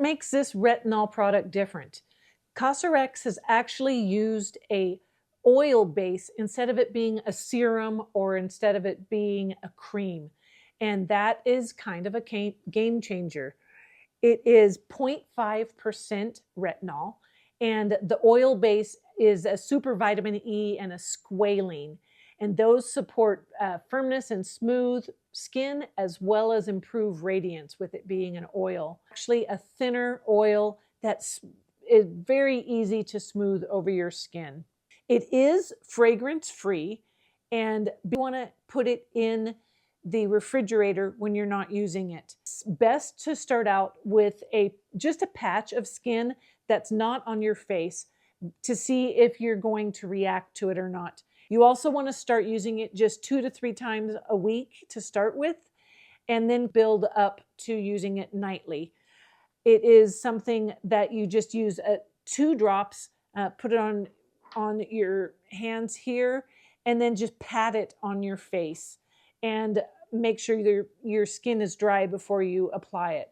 makes this retinol product different? COSRX has actually used a oil base instead of it being a serum or instead of it being a cream. And that is kind of a game changer. It is 0.5% retinol, and the oil base is a super vitamin E and a squalane. And those support firmness and smooth skin, as well as improve radiance with it being an oil. Actually, a thinner oil that's very easy to smooth over your skin. It is fragrance free, and you want to put it in the refrigerator when you're not using it. It's best to start out with just a patch of skin that's not on your face to see if you're going to react to it or not. You also want to start using it just 2 to 3 times a week to start with, and then build up to using it nightly. It is something that you just use 2 drops, put it on your hands here, and then just pat it on your face and make sure your skin is dry before you apply it.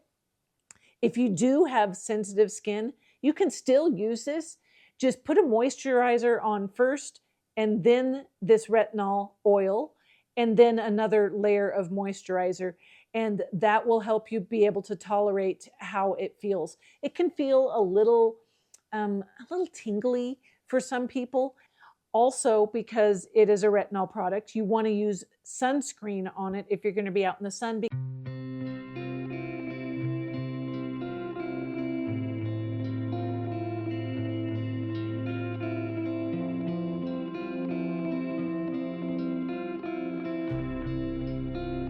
If you do have sensitive skin, you can still use this. Just put a moisturizer on first, and then this retinol oil, and then another layer of moisturizer. And that will help you be able to tolerate how it feels. It can feel a little tingly for some people. Also, because it is a retinol product, you want to use sunscreen on it if you're going to be out in the sun.